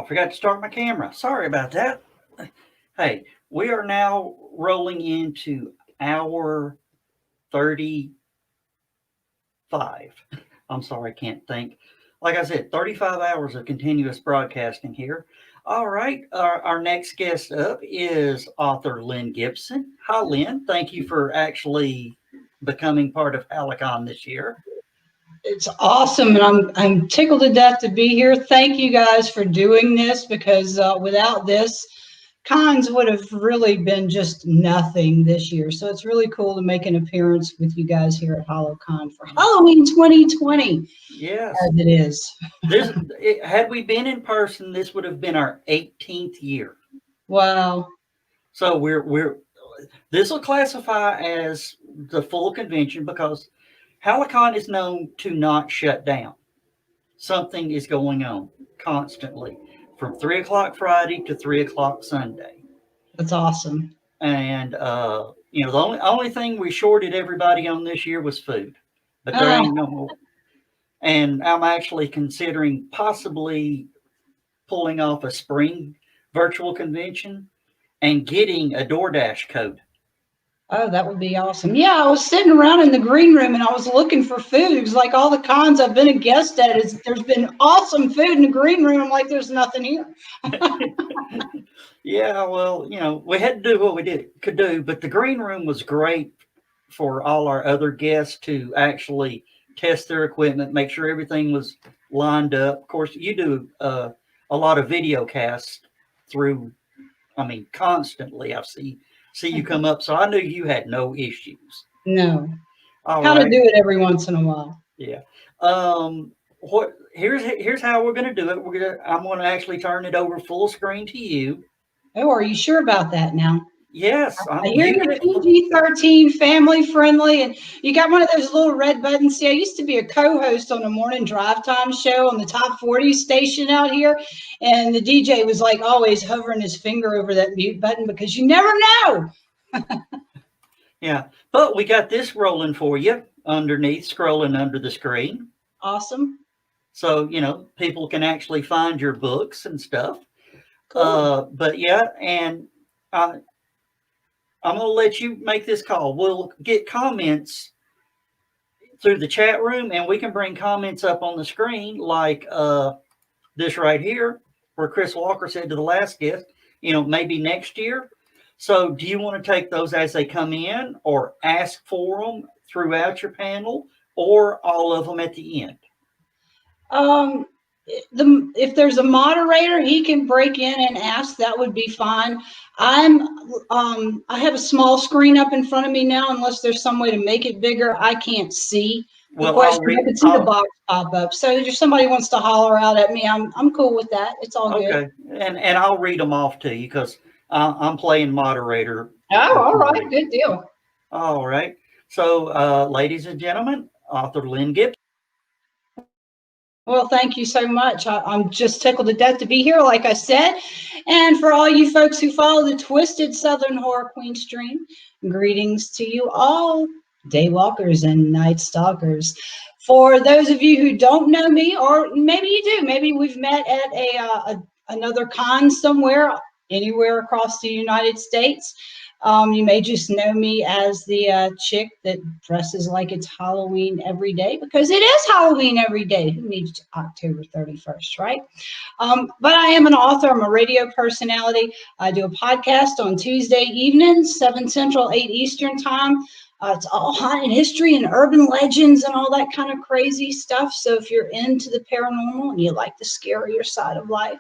forgot to start my camera. Sorry about that. Hey, we are now rolling into hour 35. I'm sorry, I can't think. Like I said, 35 hours of continuous broadcasting here. All right, our next guest up is author Lyn Gibson. Hi, Lyn. Thank you for actually becoming part of HallowCon this year. It's awesome, and I'm tickled to death to be here. Thank you guys for doing this, because without this, cons would have really been just nothing this year. So it's really cool to make an appearance with you guys here at HallowCon for Halloween 2020. Yes, as it is. Had we been in person, this would have been our 18th year. Wow. So this will classify as the full convention because HallowCon is known to not shut down. Something is going on constantly from 3 o'clock Friday to 3 o'clock Sunday. That's awesome. And, the only thing we shorted everybody on this year was food. But there ain't no more. And I'm actually considering possibly pulling off a spring virtual convention and getting a DoorDash code. Oh, that would be awesome. Yeah, I was sitting around in the green room and I was looking for food. It's like all the cons I've been a guest at, there's been awesome food in the green room. I'm like, there's nothing here. Yeah, well, we had to do what we could do, but the green room was great for all our other guests to actually test their equipment, make sure everything was lined up. Of course, you do a lot of video casts through, constantly. I see you come up, so I knew you had no issues. No. All How right. to do it every once in a while. Yeah. Here's how we're going to do it. I'm going to actually turn it over full screen to you. Oh, are you sure about that now? Yes. I hear you're PG-13, family friendly, and you got one of those little red buttons. See, I used to be a co-host on a morning drive time show on the Top 40 station out here, and the DJ was like always hovering his finger over that mute button because you never know. Yeah, but we got this rolling for you underneath, scrolling under the screen. Awesome. So, people can actually find your books and stuff. Cool. But yeah, and I'm going to let you make this call. We'll get comments through the chat room, and we can bring comments up on the screen like this right here, where Chris Walker said to the last guest, maybe next year. So do you want to take those as they come in or ask for them throughout your panel or all of them at the end? If there's a moderator, he can break in and ask. That would be fine. I have a small screen up in front of me now. Unless there's some way to make it bigger, I can't see the question. I can see the box pop up. So if somebody wants to holler out at me, I'm cool with that. It's all good. Okay, and I'll read them off to you because I'm playing moderator. Oh, all right, good deal. All right. So, ladies and gentlemen, author Lyn Gibson. Well, thank you so much. I'm just tickled to death to be here, like I said. And for all you folks who follow the Twisted Southern Horror Queen stream, greetings to you all, daywalkers and night stalkers. For those of you who don't know me, or maybe you do, maybe we've met at another con somewhere, anywhere across the United States. You may just know me as the chick that dresses like it's Halloween every day, because it is Halloween every day. Who needs October 31st, right? But I am an author. I'm a radio personality. I do a podcast on Tuesday evenings, 7 Central, 8 Eastern time. It's all haunted history and urban legends and all that kind of crazy stuff. So if you're into the paranormal and you like the scarier side of life,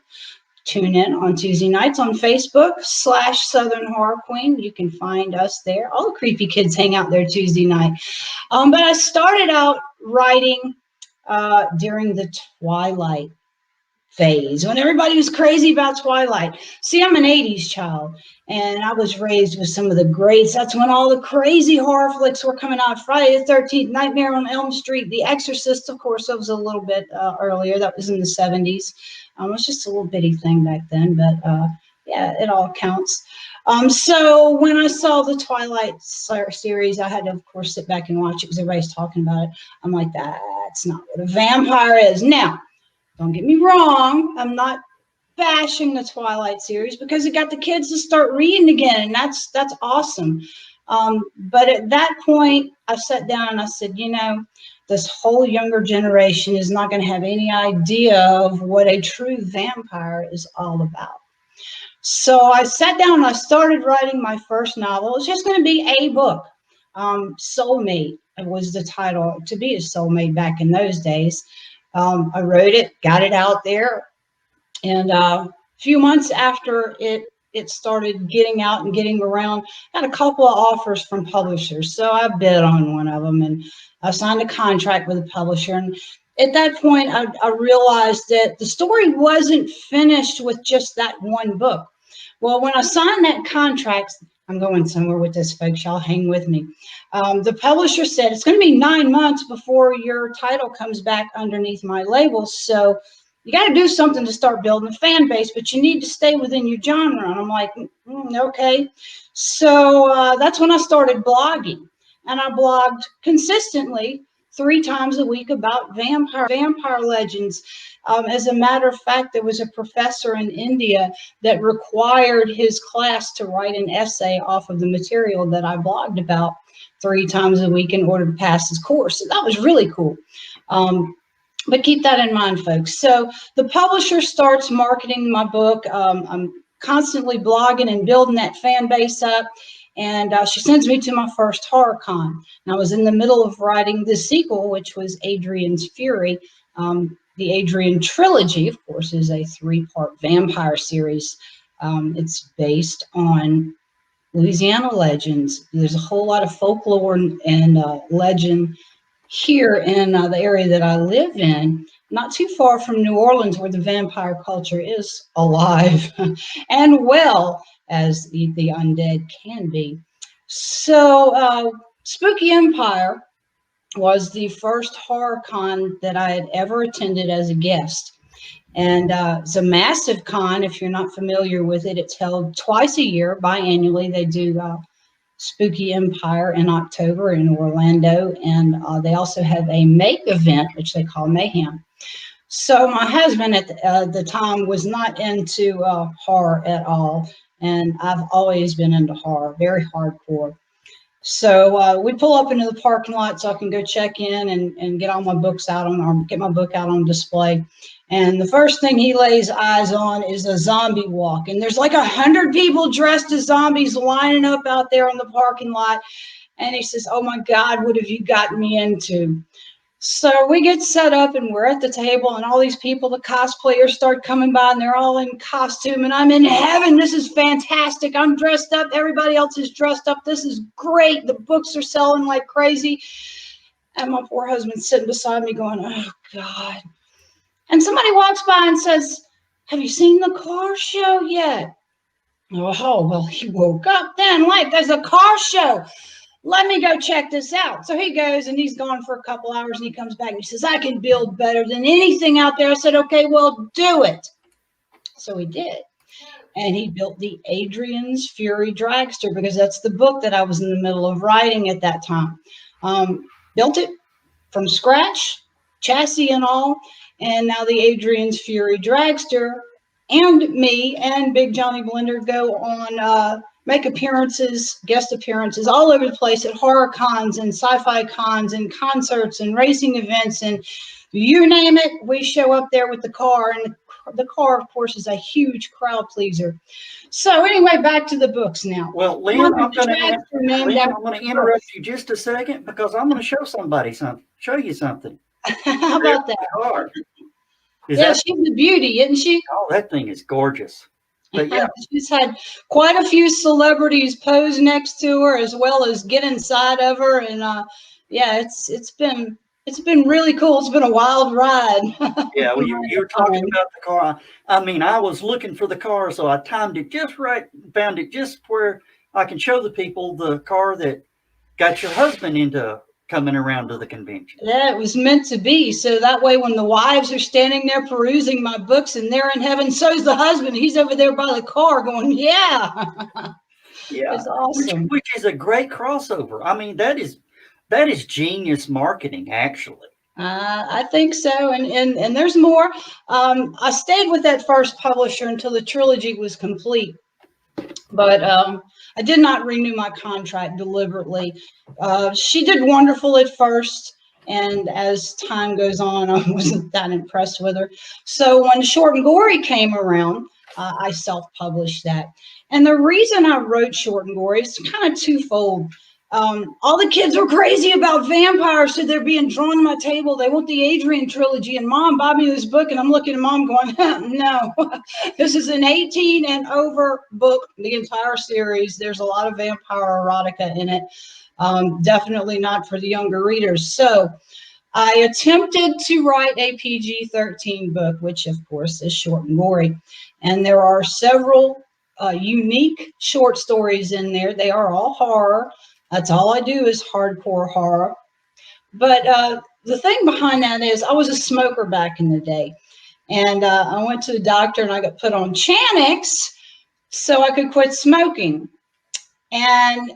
tune in on Tuesday nights on Facebook/Southern Horror Queen. You can find us there. All the creepy kids hang out there Tuesday night. But I started out writing during the Twilight phase, when everybody was crazy about Twilight. See, I'm an 80s child, and I was raised with some of the greats. That's when all the crazy horror flicks were coming out. Friday the 13th, Nightmare on Elm Street, The Exorcist, of course, that was a little bit earlier. That was in the 70s. It was just a little bitty thing back then, but yeah, it all counts. So when I saw the Twilight series, I had to, of course, sit back and watch it because everybody's talking about it. I'm like, that's not what a vampire is. Now, don't get me wrong, I'm not bashing the Twilight series because it got the kids to start reading again, and that's awesome. But at that point, I sat down and I said, you know, this whole younger generation is not going to have any idea of what a true vampire is all about. So I sat down and I started writing my first novel. It was just going to be a book. Soulmate was the title, to be a soulmate back in those days. I wrote it, got it out there, and a few months after it started getting out and getting around, I got a couple of offers from publishers. So I bid on one of them, and I signed a contract with a publisher. And at that point, I realized that the story wasn't finished with just that one book. Well, when I signed that contract, I'm going somewhere with this, folks. Y'all hang with me. The publisher said it's going to be 9 months before your title comes back underneath my label. So you got to do something to start building a fan base, but you need to stay within your genre. And I'm like, okay. So that's when I started blogging. And I blogged consistently 3 times a week about vampire legends. As a matter of fact, there was a professor in India that required his class to write an essay off of the material that I blogged about 3 times a week in order to pass his course. So that was really cool. But keep that in mind, folks. So the publisher starts marketing my book. I'm constantly blogging and building that fan base up. And she sends me to my first HallowCon. And I was in the middle of writing the sequel, which was Adrian's Fury. The Adrian trilogy, of course, is a 3-part vampire series. It's based on Louisiana legends. There's a whole lot of folklore and legend here in the area that I live in, not too far from New Orleans, where the vampire culture is alive and well as the undead can be. So Spooky Empire was the first horror con that I had ever attended as a guest. And it's a massive con. If you're not familiar with it, it's held twice a year, biannually. They do Spooky Empire in October in Orlando, and they also have a make event, which they call Mayhem. So my husband at the time was not into horror at all, and I've always been into horror, very hardcore. So we pull up into the parking lot so I can go check in and get all my books out on, or get my book out on display. And the first thing he lays eyes on is a zombie walk. And there's like 100 people dressed as zombies lining up out there in the parking lot. And he says, oh my God, what have you gotten me into? So we get set up and we're at the table, and all these people, the cosplayers, start coming by, and they're all in costume, and I'm in heaven. This is fantastic. I'm dressed up. Everybody else is dressed up. This is great. The books are selling like crazy. And my poor husband's sitting beside me going, oh God. And somebody walks by and says, have you seen the car show yet? Oh, well, he woke up then. Like, there's a car show. Let me go check this out. So he goes, and he's gone for a couple hours, and he comes back and he says, I can build better than anything out there. I said, okay, well, do it. So he did. And he built the Adrian's Fury Dragster, because that's the book that I was in the middle of writing at that time. Built it from scratch, chassis and all. And now the Adrian's Fury Dragster and me and Big Johnny Blender go on make appearances, guest appearances all over the place at horror cons and sci-fi cons and concerts and racing events, and you name it, we show up there with the car. And the car, of course, is a huge crowd pleaser. So anyway, back to the books now. Well, Lynn, I'm going to interrupt you just a second, because I'm going to show you something. How about that? Car. Yeah, she's a beauty, isn't she? Oh, that thing is gorgeous. But yeah, she's had quite a few celebrities pose next to her, as well as get inside of her, and yeah, it's been really cool. It's been a wild ride. Yeah, well, you were talking about the car. I mean, I was looking for the car, so I timed it just right, found it just where I can show the people the car that got your husband into coming around to the convention. Yeah, it was meant to be. So that way, when the wives are standing there perusing my books and they're in heaven, so's the husband. He's over there by the car going, yeah. Yeah, it's awesome. Which is a great crossover. I mean, that is genius marketing, actually. I think so, and there's more. I stayed with that first publisher until the trilogy was complete, but I did not renew my contract deliberately. She did wonderful at first, and as time goes on, I wasn't that impressed with her. So when Short and Gory came around, I self-published that. And the reason I wrote Short and Gory is kind of twofold. All the kids were crazy about vampires, so they're being drawn to my table. They want the Adrian trilogy, and Mom bought me this book, and I'm looking at Mom going, no, this is an 18 and over book, the entire series. There's a lot of vampire erotica in it. Definitely not for the younger readers. So I attempted to write a PG-13 book, which of course is Short and Gory. And there are several unique short stories in there. They are all horror. That's all I do is hardcore horror. But the thing behind that is I was a smoker back in the day. And I went to the doctor and I got put on Xanax so I could quit smoking. And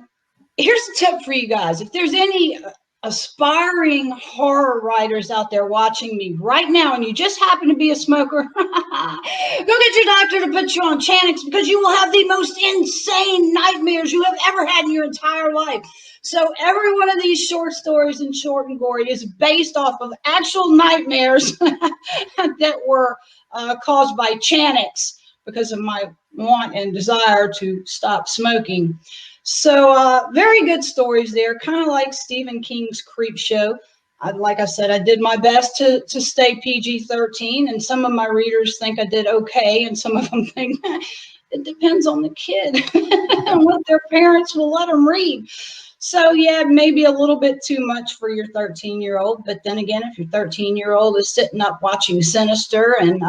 here's a tip for you guys. If there's any aspiring horror writers out there watching me right now and you just happen to be a smoker, go get your doctor to put you on Xanax, because you will have the most insane nightmares you have ever had in your entire life. So every one of these short stories in Short and Gory is based off of actual nightmares that were caused by Xanax because of my want and desire to stop smoking. So very good stories there, kind of like Stephen King's Creep Show. Like I said, I did my best to stay PG-13, and some of my readers think I did okay, and some of them think it depends on the kid and what their parents will let them read. So yeah, maybe a little bit too much for your 13-year-old, but then again, if your 13-year-old is sitting up watching Sinister and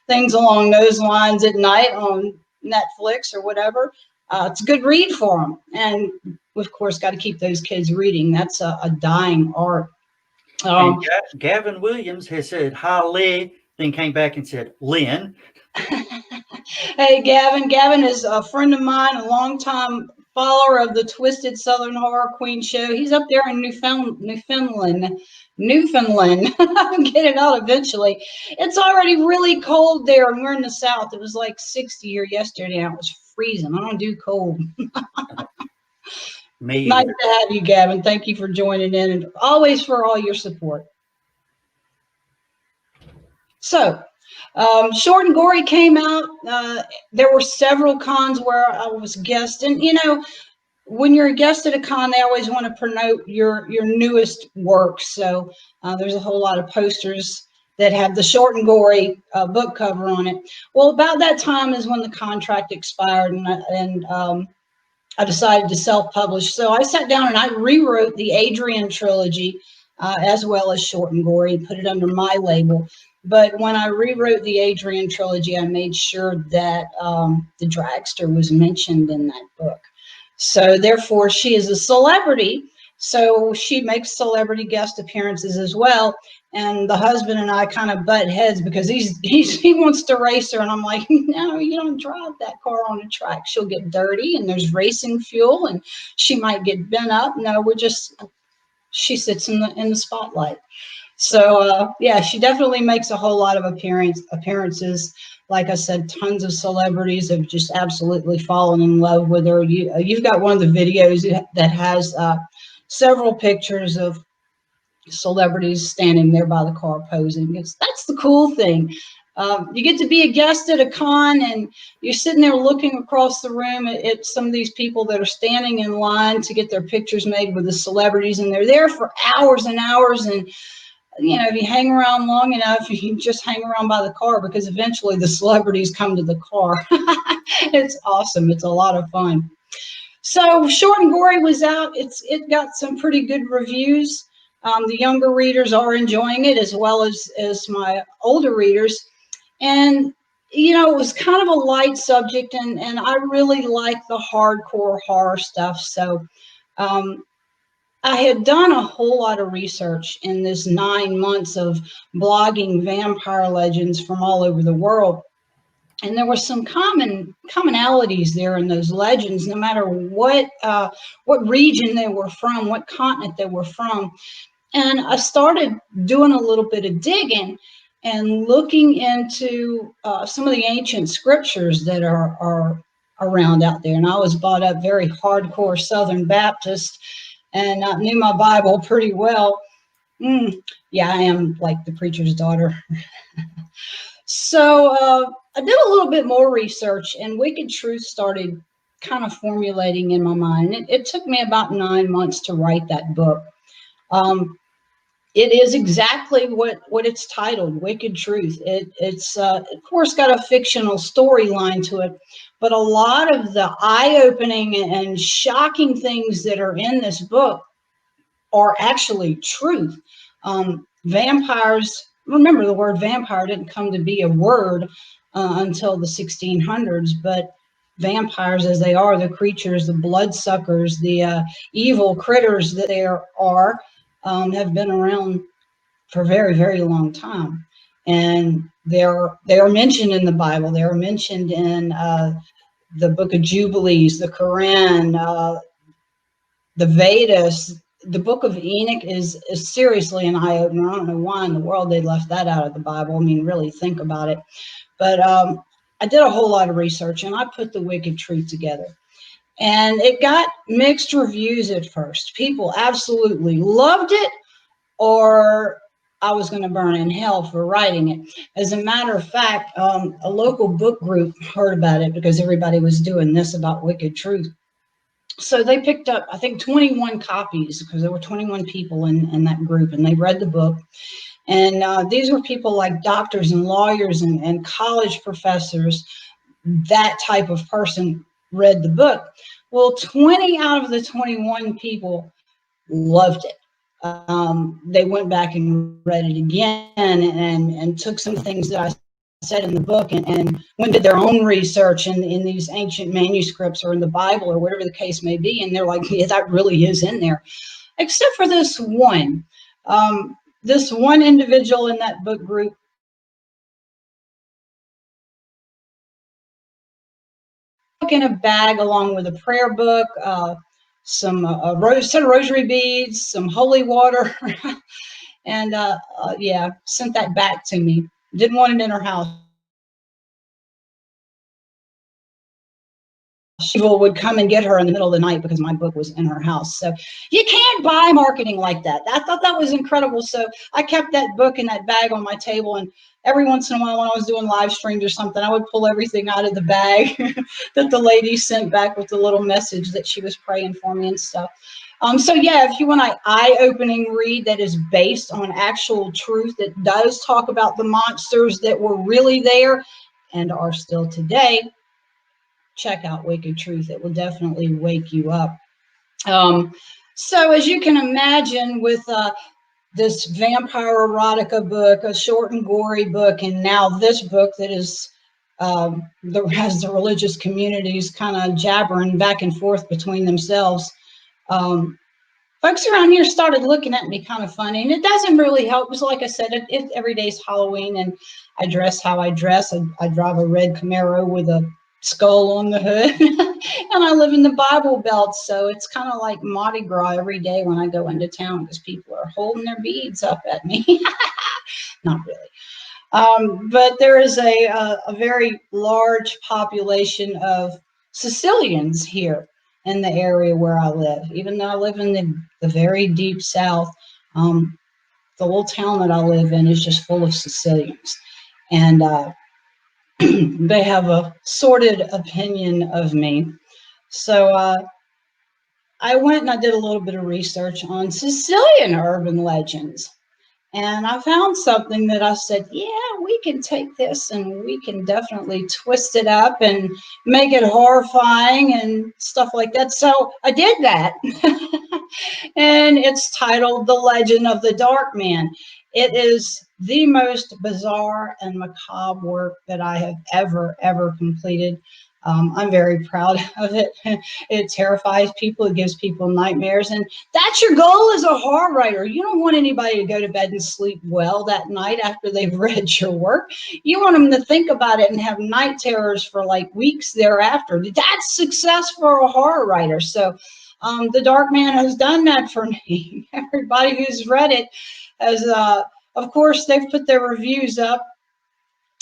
things along those lines at night on Netflix or whatever, it's a good read for them. And of course, got to keep those kids reading. That's a dying art. And Gavin Williams has said, hi, Lee, then came back and said, Lynn. Hey, Gavin. Gavin is a friend of mine, a longtime follower of the Twisted Southern Horror Queen show. He's up there in Newfoundland. I'll get it out eventually. It's already really cold there, and we're in the South. It was like 60 here yesterday, and it was freezing. I don't do cold. Me Nice either. to have you, Gavin. Thank you for joining in, and always for all your support. So, Short and Gory came out. There were several cons where I was a guest, and you know, when you're a guest at a con, they always want to promote your newest work. So there's a whole lot of posters that have the Short and Gory book cover on it. Well, about that time is when the contract expired, and I decided to self-publish. So I sat down and I rewrote the Adrian trilogy as well as Short and Gory, put it under my label. But when I rewrote the Adrian trilogy, I made sure that the dragster was mentioned in that book. So therefore, she is a celebrity. So she makes celebrity guest appearances as well. And the husband and I kind of butt heads because he wants to race her. And I'm like, no, you don't drive that car on a track. She'll get dirty and there's racing fuel and she might get bent up. No, she sits in the spotlight. So yeah, she definitely makes a whole lot of appearances. Like I said, tons of celebrities have just absolutely fallen in love with her. You've got one of the videos that has several pictures of celebrities standing there by the car posing. That's the cool thing. You get to be a guest at a con and you're sitting there looking across the room at some of these people that are standing in line to get their pictures made with the celebrities, and they're there for hours and hours. And you know, if you hang around long enough, you can just hang around by the car because eventually the celebrities come to the car. It's awesome. It's a lot of fun. So Short and Gory was out. It got some pretty good reviews. The younger readers are enjoying it as well as my older readers. And, you know, it was kind of a light subject, and I really like the hardcore horror stuff. So I had done a whole lot of research in this 9 months of blogging vampire legends from all over the world. And there were some commonalities there in those legends, no matter what region they were from, what continent they were from. And I started doing a little bit of digging and looking into some of the ancient scriptures that are around out there. And I was brought up very hardcore Southern Baptist, and I knew my Bible pretty well. Yeah, I am like the preacher's daughter. So I did a little bit more research, and Wicked Truth started kind of formulating in my mind. It took me about 9 months to write that book. It is exactly what it's titled, Wicked Truth. It's of course got a fictional storyline to it, but a lot of the eye-opening and shocking things that are in this book are actually truth. Vampires, remember the word vampire didn't come to be a word until the 1600s, but vampires as they are, the creatures, the bloodsuckers, the evil critters that there are, have been around for a very, very long time. And they are mentioned in the Bible. They are mentioned in the Book of Jubilees, the Quran, the Vedas. The Book of Enoch is seriously an eye-opener. I don't know why in the world they left that out of the Bible. I mean, really think about it. But I did a whole lot of research, and I put the Wicked Truth together. And it got mixed reviews at first. People absolutely loved it, or I was going to burn in hell for writing it. As a matter of fact, a local book group heard about it because everybody was doing this about Wicked Truth. So they picked up, I think, 21 copies, because there were 21 people in that group, and they read the book. And these were people like doctors and lawyers and college professors. That type of person read the book. Well, 20 out of the 21 people loved it. They went back and read it again and took some things that I said in the book and went and did their own research in these ancient manuscripts or in the Bible or whatever the case may be. And they're like, yeah, that really is in there. Except for this one. This one individual in that book group in a bag along with a prayer book, some set of rosary beads, some holy water, and yeah, sent that back to me. Didn't want it in her house. People would come and get her in the middle of the night because my book was in her house. So you can't buy marketing like that. I thought that was incredible. So I kept that book in that bag on my table, and every once in a while when I was doing live streams or something, I would pull everything out of the bag that the lady sent back with the little message that she was praying for me and stuff. So yeah, if you want an eye-opening read that is based on actual truth, that does talk about the monsters that were really there and are still today, check out Wicked Truth. It will definitely wake you up. So as you can imagine, with this vampire erotica book, a short and gory book, and now this book that is has the religious communities kind of jabbering back and forth between themselves, folks around here started looking at me kind of funny, and it doesn't really help because, like I said, every day's Halloween, and I dress how I dress. I drive a red Camaro with a skull on the hood, and I live in the Bible Belt, so it's kind of like Mardi Gras every day when I go into town because people are holding their beads up at me. Not really. But there is a very large population of Sicilians here in the area where I live. Even though I live in the very deep South, the little town that I live in is just full of Sicilians. And they have a sordid opinion of me. So I went and I did a little bit of research on Sicilian urban legends. And I found something that I said, yeah, we can take this and we can definitely twist it up and make it horrifying and stuff like that. So I did that. And it's titled The Legend of the Dark Man. It is the most bizarre and macabre work that I have ever completed. I'm very proud of it. It terrifies people. It gives people nightmares. And that's your goal as a horror writer. You don't want anybody to go to bed and sleep well that night after they've read your work. You want them to think about it and have night terrors for like weeks thereafter. That's success for a horror writer. So The Dark Man has done that for me. Everybody who's read it has, of course, they've put their reviews up,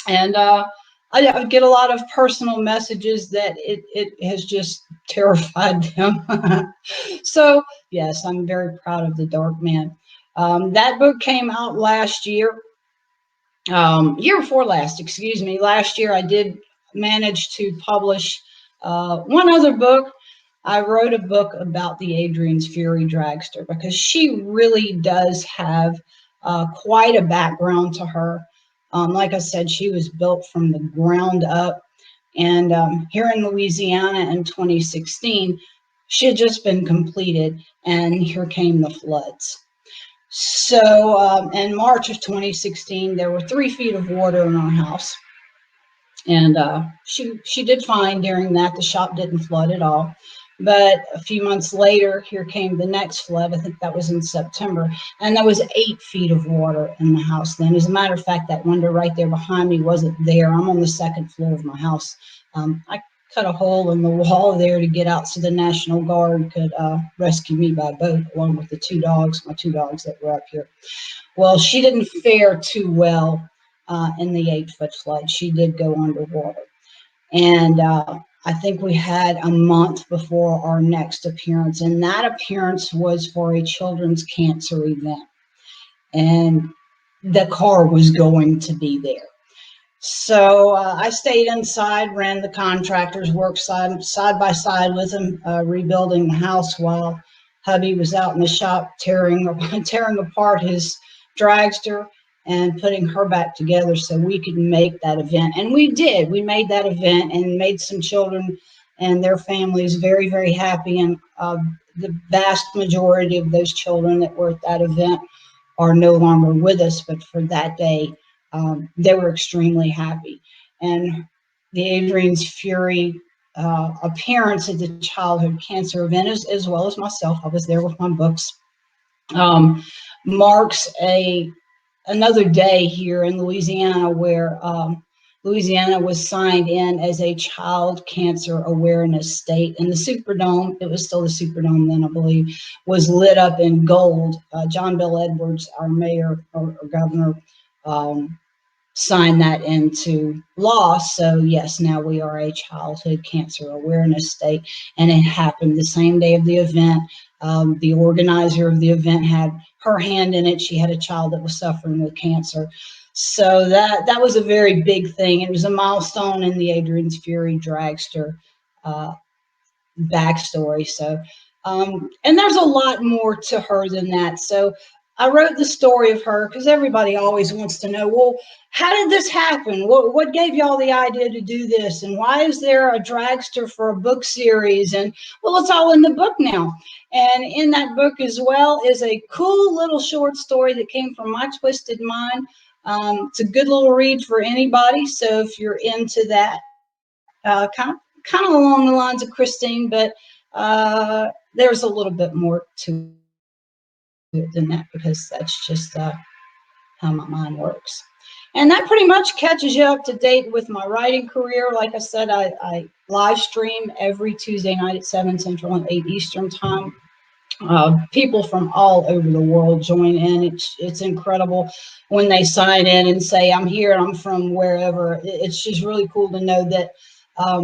and I get a lot of personal messages that it has just terrified them. So, yes, I'm very proud of The Dark Man. That book came out last year. Year before last, excuse me. Last year, I did manage to publish one other book. I wrote a book about the Adrian's Fury dragster because she really does have quite a background to her. Like I said, she was built from the ground up. And here in Louisiana in 2016, she had just been completed, and here came the floods. So in March of 2016, there were 3 feet of water in our house. And she did fine during that. The shop didn't flood at all. But a few months later, here came the next flood. I think that was in September. And there was 8 feet of water in the house then. As a matter of fact, that window right there behind me wasn't there. I'm on the 2nd floor of my house. I cut a hole in the wall there to get out so the National Guard could rescue me by boat, along with the 2 dogs, my 2 dogs that were up here. Well, she didn't fare too well in the 8-foot flood. She did go underwater. And I think we had a month before our next appearance, and that appearance was for a children's cancer event. And the car was going to be there. So I stayed inside, ran the contractor's work side by side with him, rebuilding the house while hubby was out in the shop tearing apart his dragster and putting her back together so we could make that event. And we did. We made that event and made some children and their families very, very happy. And the vast majority of those children that were at that event are no longer with us, but for that day, they were extremely happy. And the Adrian's Fury appearance at the childhood cancer event, as well as myself, I was there with my books, marks another day here in Louisiana where Louisiana was signed in as a child cancer awareness state. And the Superdome, it was still the Superdome then, I believe, was lit up in gold. John Bel Edwards, our mayor or governor, signed that into law. So yes, now we are a childhood cancer awareness state. And it happened the same day of the event. The organizer of the event had her hand in it. She had a child that was suffering with cancer. So that was a very big thing. It was a milestone in the Adrian's Fury dragster backstory. So, and there's a lot more to her than that. So I wrote the story of her because everybody always wants to know, well, how did this happen? What gave y'all the idea to do this? And why is there a dragster for a book series? And well, it's all in the book now. And in that book as well is a cool little short story that came from my twisted mind. It's a good little read for anybody. So if you're into that, kind of along the lines of Christine, but there's a little bit more to it than that because that's just how my mind works. And that pretty much catches you up to date with my writing career. Like I said, I live stream every Tuesday night at 7 Central and 8 Eastern time. People from all over the world join in. It's incredible when they sign in and say, I'm here and I'm from wherever. It's just really cool to know that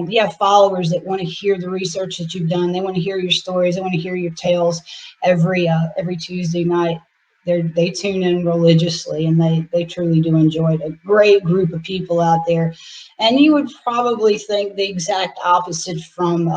you have followers that want to hear the research that you've done. They want to hear your stories. They want to hear your tales every Tuesday night. They tune in religiously, and they truly do enjoy it. A great group of people out there. And you would probably think the exact opposite from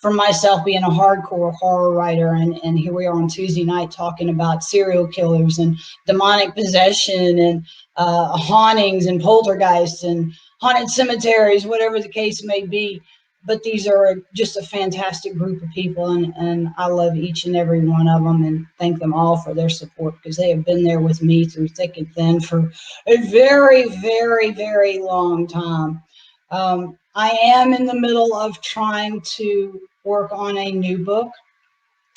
myself being a hardcore horror writer. And here we are on Tuesday night talking about serial killers and demonic possession and hauntings and poltergeists and haunted cemeteries, whatever the case may be. But these are just a fantastic group of people, and I love each and every one of them and thank them all for their support because they have been there with me through thick and thin for a very, very, very long time. I am in the middle of trying to work on a new book,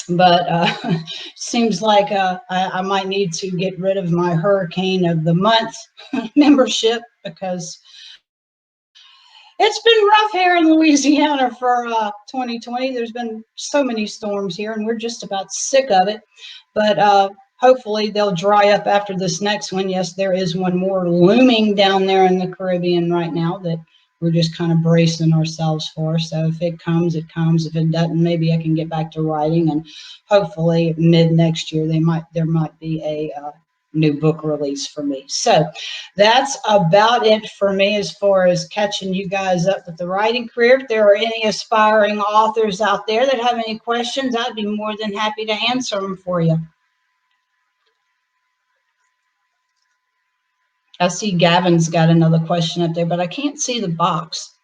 but seems like I might need to get rid of my Hurricane of the Month membership because It's been rough here in Louisiana for 2020. There's been so many storms here, and we're just about sick of it. But hopefully they'll dry up after this next one. Yes, there is one more looming down there in the Caribbean right now that we're just kind of bracing ourselves for. So if it comes, it comes. If it doesn't, maybe I can get back to writing, and hopefully mid next year there might be a new book release for me. So that's about it for me as far as catching you guys up with the writing career. If there are any aspiring authors out there that have any questions, I'd be more than happy to answer them for you. I see Gavin's got another question up there, but I can't see the box.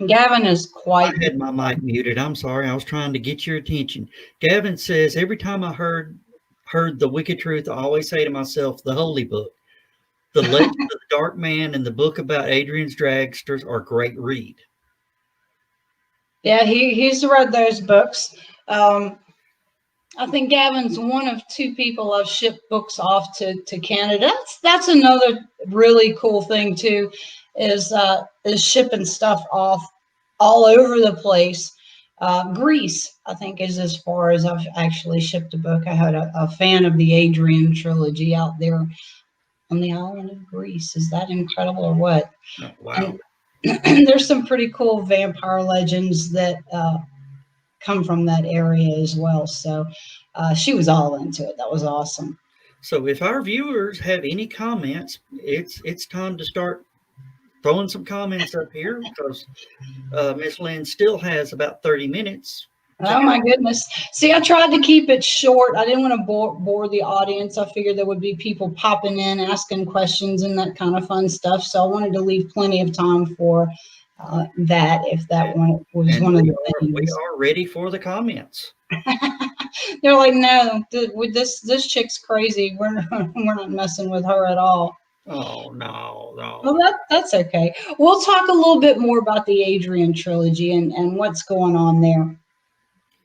Gavin is quite... I had my mic muted. I'm sorry. I was trying to get your attention. Gavin says, every time I heard the wicked truth, I always say to myself, the holy book, the Legend of the Dark Man, and the book about Adrian's dragsters are great read. Yeah, he's read those books. I think Gavin's one of two people I've shipped books off to Canada. That's another really cool thing too, is shipping stuff off all over the place. Greece, I think, is as far as I've actually shipped a book. I had a fan of the Adrian trilogy out there on the island of Greece. Is that incredible or what? Oh, wow. And there's some pretty cool vampire legends that come from that area as well. So she was all into it. That was awesome. So if our viewers have any comments, it's time to start throwing some comments up here, because Miss Lynn still has about 30 minutes. Oh my goodness. See, I tried to keep it short. I didn't want to bore the audience. I figured there would be people popping in, asking questions and that kind of fun stuff. So I wanted to leave plenty of time for that, if that one was one of the things. We are ready for the comments. They're like, no, this chick's crazy. We're not messing with her at all. Oh, no. Well, that's okay. We'll talk a little bit more about the Adrian trilogy and what's going on there.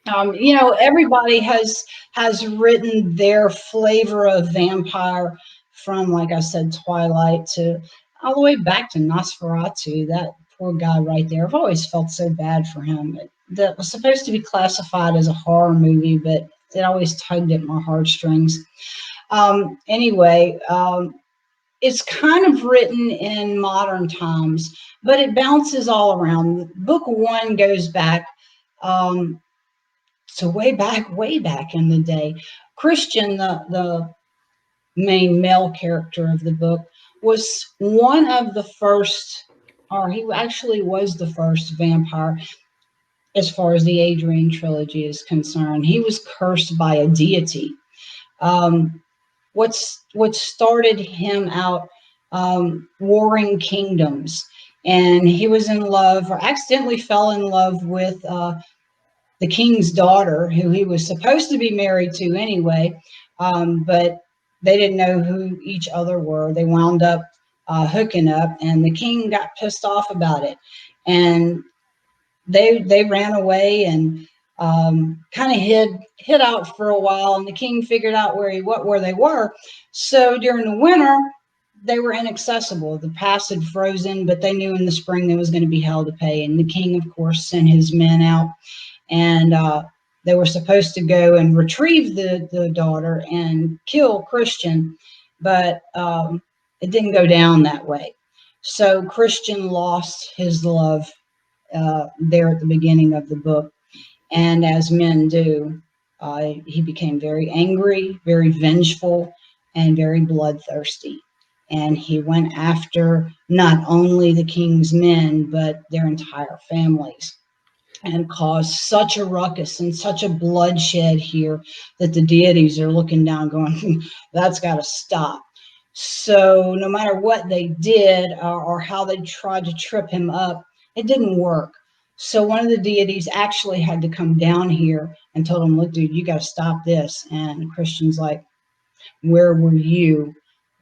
Everybody has written their flavor of vampire, from, like I said, Twilight to all the way back to Nosferatu. That poor guy right there. I've always felt so bad for him. That was supposed to be classified as a horror movie, but it always tugged at my heartstrings. Anyway, it's kind of written in modern times, but it bounces all around. Book one goes back to way back in the day. Christian, the main male character of the book, was one of the first, or he actually was the first vampire as far as the Adrian trilogy is concerned. He was cursed by a deity. What started him out, warring kingdoms, and he was in love, or accidentally fell in love with the king's daughter, who he was supposed to be married to anyway, but they didn't know who each other were. They wound up hooking up, and the king got pissed off about it, and they ran away and kind of hid out for a while, and the king figured out where they were. So during the winter, they were inaccessible. The pass had frozen, but they knew in the spring there was going to be hell to pay. And the king, of course, sent his men out, and they were supposed to go and retrieve the daughter and kill Christian, but it didn't go down that way. So Christian lost his love there at the beginning of the book. And as men do, he became very angry, very vengeful, and very bloodthirsty. And he went after not only the king's men, but their entire families, and caused such a ruckus and such a bloodshed here that the deities are looking down going, that's got to stop. So no matter what they did or how they tried to trip him up, it didn't work. So one of the deities actually had to come down here and told him, look, dude, you got to stop this. And Christian's like, where were you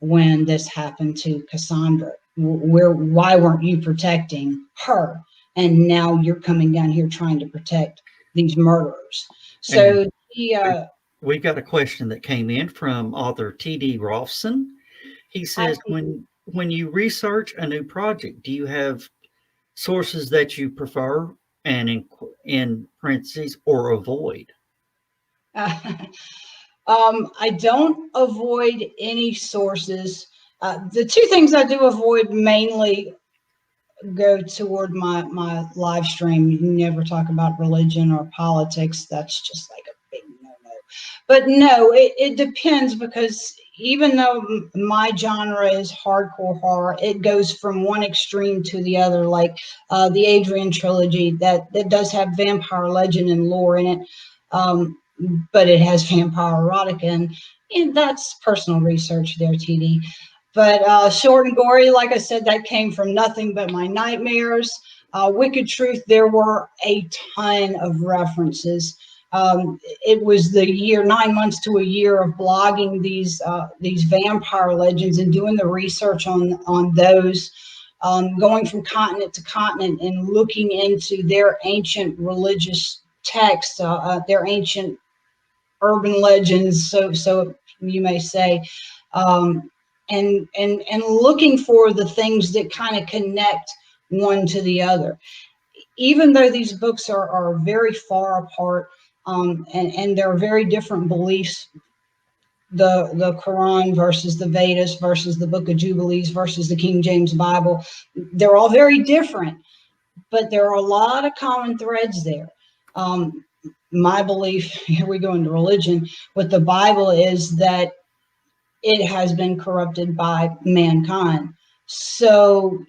when this happened to Cassandra? Why weren't you protecting her? And now you're coming down here trying to protect these murderers. So we've got a question that came in from author T.D. Rolfson. He says, when you research a new project, do you have sources that you prefer, and in parentheses, or avoid? I don't avoid any sources. The two things I do avoid mainly go toward my live stream. You never talk about religion or politics. That's just like a big no-no. But no, it depends, because even though my genre is hardcore horror, it goes from one extreme to the other. Like the Adrian trilogy, that does have vampire legend and lore in it, but it has vampire erotica, and that's personal research there, TD. But short and gory, like I said, that came from nothing but my nightmares. Wicked Truth, there were a ton of references. It was the year, 9 months to a year of blogging these vampire legends and doing the research on those, going from continent to continent and looking into their ancient religious texts, their ancient urban legends, so you may say, and looking for the things that kind of connect one to the other. Even though these books are very far apart, and they're very different beliefs, the Quran versus the Vedas versus the Book of Jubilees versus the King James Bible, they're all very different, but there are a lot of common threads there. My belief, here we go into religion, with the Bible is that it has been corrupted by mankind. So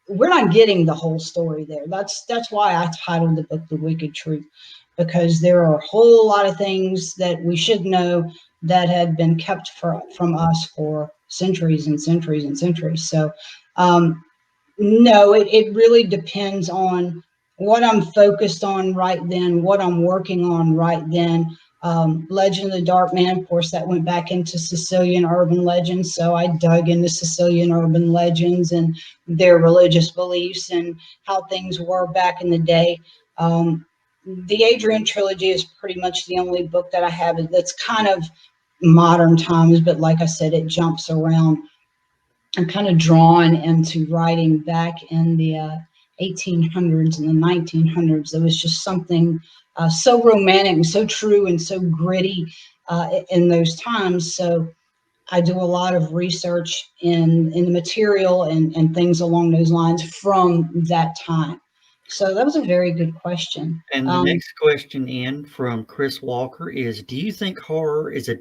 we're not getting the whole story there. That's why I titled the book The Wicked Truth, because there are a whole lot of things that we should know that had been kept from us for centuries and centuries and centuries. So no, it really depends on what I'm focused on right then, what I'm working on right then. Legend of the Dark Man, of course, that went back into Sicilian urban legends. So I dug into Sicilian urban legends and their religious beliefs and how things were back in the day. The Adrian trilogy is pretty much the only book that I have that's kind of modern times, but like I said, it jumps around. I'm kind of drawn into writing back in the 1800s and the 1900s. There was just something so romantic and so true and so gritty in those times. So I do a lot of research in the material and things along those lines from that time. So that was a very good question. And the next question in from Chris Walker is, do you think horror is a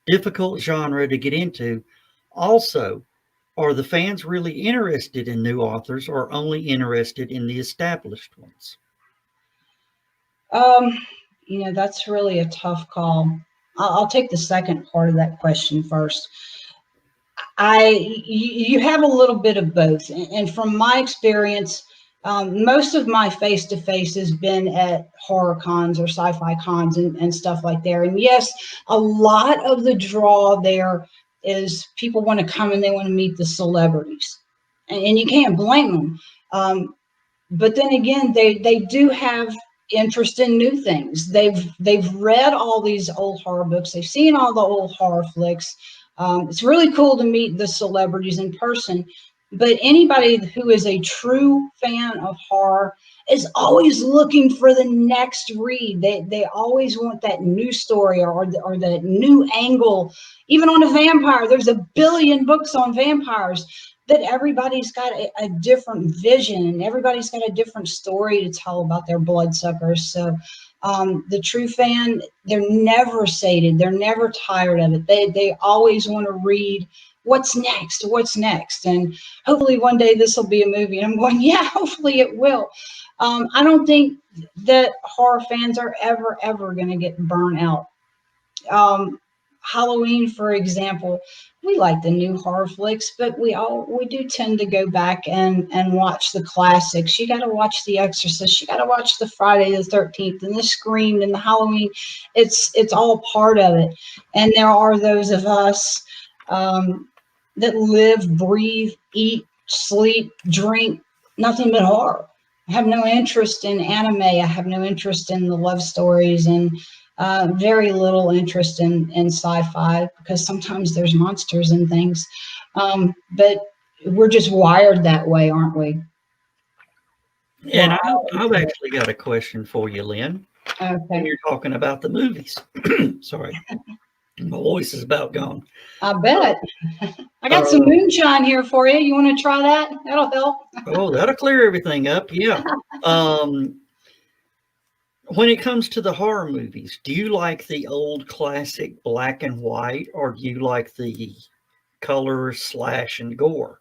difficult genre to get into? Also, are the fans really interested in new authors or only interested in the established ones? That's really a tough call. I'll take the second part of that question first. You have a little bit of both, and from my experience, most of my face-to-face has been at horror cons or sci-fi cons and stuff like there. And yes, a lot of the draw there is people want to come and they want to meet the celebrities, and you can't blame them. But then again, they do have interest in new things. They've read all these old horror books. They've seen all the old horror flicks. It's really cool to meet the celebrities in person. But anybody who is a true fan of horror is always looking for the next read. They always want that new story or that new angle. Even on a vampire, there's a billion books on vampires, that everybody's got a different vision and everybody's got a different story to tell about their bloodsuckers. So the true fan, they're never sated. They're never tired of it. They always want to read what's next. And hopefully one day this will be a movie. And I'm going, yeah, hopefully it will. I don't think that horror fans are ever going to get burnt out. Halloween, for example, we like the new horror flicks, but we do tend to go back and watch the classics. You got to watch The Exorcist. You got to watch the Friday the 13th and the Scream and the Halloween. It's all part of it. And there are those of us that live, breathe, eat, sleep, drink, nothing but horror. I have no interest in anime. I have no interest in the love stories, and very little interest in sci-fi, because sometimes there's monsters and things. But we're just wired that way, aren't we? And Well, I've actually got a question for you, Lynn. When okay. you're talking about the movies, sorry, my voice is about gone. I bet. I got some Uh, moonshine here for you. You want to try that? That'll help. oh, that'll clear everything up. Yeah. Um, when it comes to the horror movies, do you like the old classic black and white, or do you like the color slash and gore?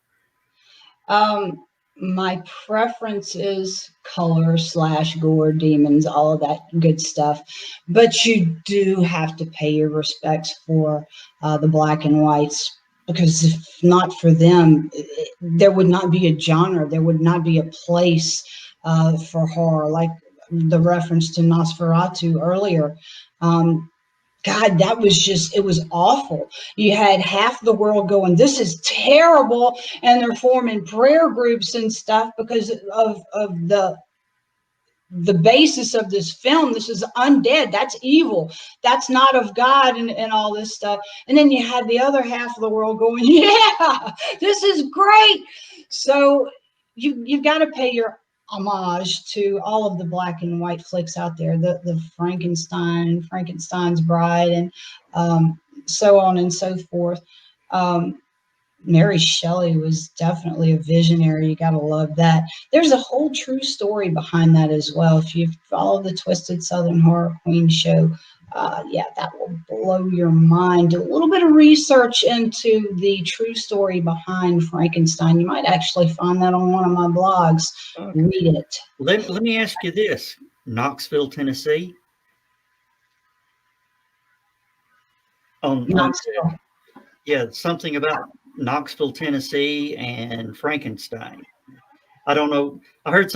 Um, my preference is color slash gore, demons, all of that good stuff. But you do have to pay your respects for the black and whites, because if not for them, there would not be a genre. There would not be a place for horror, like the reference to Nosferatu earlier. Um, God, that was just, it was awful. You had half the world going, this is terrible. And they're forming prayer groups and stuff because of the basis of this film. This is undead. That's evil. That's not of God, and all this stuff. And then you had the other half of the world going, yeah, this is great. So you've got to pay your homage to all of the black and white flicks out there, the Frankenstein's Bride, and so on and so forth. Um, Mary Shelley was definitely a visionary. You got to love that. There's a whole true story behind that as well. If you follow the Twisted Southern Horror Queen show, yeah, that will blow your mind. Do a little bit of research into the true story behind Frankenstein. You might actually find that on one of my blogs. Okay. Read it. Let me ask you this: Knoxville, Tennessee. Knoxville. Yeah, something about Knoxville, Tennessee, and Frankenstein. I don't know. I heard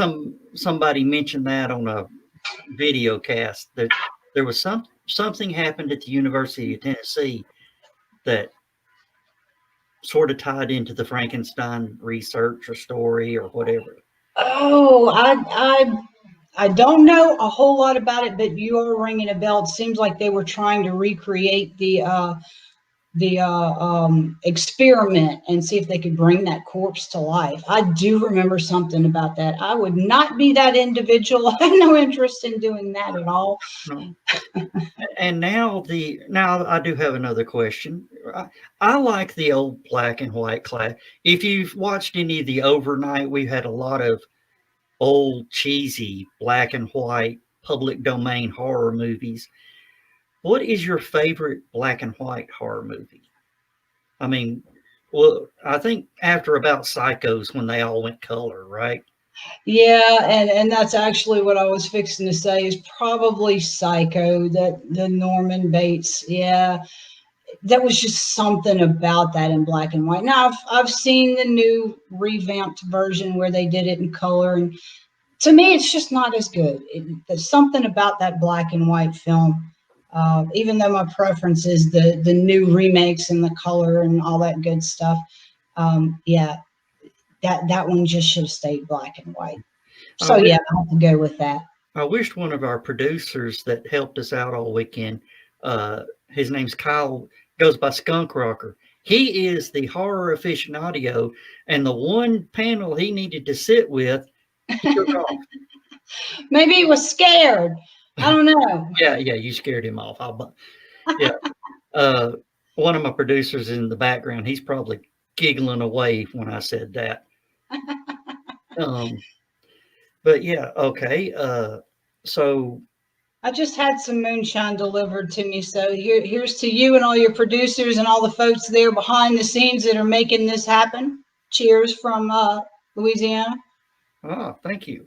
somebody mention that on a video cast that there was something happened at the University of Tennessee that sort of tied into the Frankenstein research or story or whatever. Oh, I don't know a whole lot about it, but you are ringing a bell. It seems like they were trying to recreate the experiment and see if they could bring that corpse to life. I do remember something about that. I would not be that individual. I have no interest in doing that at all. No. And now I do have another question. I like the old black and white class. If you've watched any of the overnight, we've had a lot of old cheesy black and white public domain horror movies. What is your favorite black and white horror movie? I mean, well, I think after about Psychos when they all went color, right? Yeah, and that's actually what I was fixing to say, is probably Psycho, that the Norman Bates. Yeah, that was just something about that in black and white. Now I've seen the new revamped version where they did it in color, and to me it's just not as good. There's something about that black and white film. Even though my preference is the new remakes and the color and all that good stuff. Yeah, that one just should have stayed black and white. I So wish, yeah, I have to go with that. I wished one of our producers that helped us out all weekend, his name's Kyle, goes by Skunk Rocker. He is the horror aficionado, and the one panel he needed to sit with, he took off. Maybe he was scared. I don't know. Yeah, you scared him off. Yeah. Uh, one of my producers in the background, he's probably giggling away when I said that. Um, but yeah, okay. So I just had some moonshine delivered to me. So here's to you and all your producers and all the folks there behind the scenes that are making this happen. Cheers from Louisiana. thank you.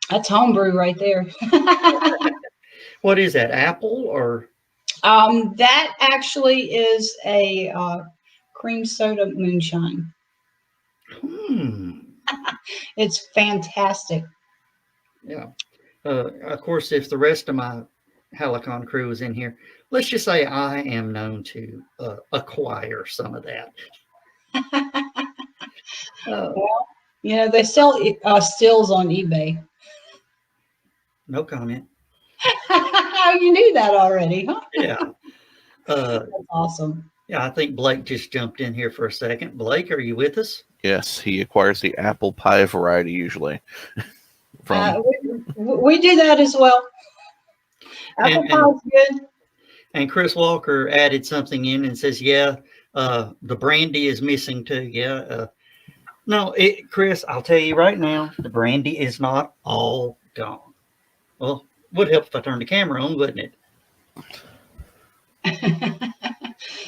That's homebrew right there. What is that? Apple or? That actually is a cream soda moonshine. It's fantastic. Yeah. Of course, if the rest of my HallowCon crew is in here, let's just say I am known to acquire some of that. Well, you know, they sell stills on eBay. No comment. You knew that already, huh? Yeah. That's awesome. Yeah, I think Blake just jumped in here for a second. Blake, are you with us? Yes, he acquires the apple pie variety usually. We do that as well. Apple pie is good. And Chris Walker added something in and says, yeah, the brandy is missing too. Yeah. No, Chris, I'll tell you right now, the brandy is not all gone. Well, would help if I turned the camera on, wouldn't it?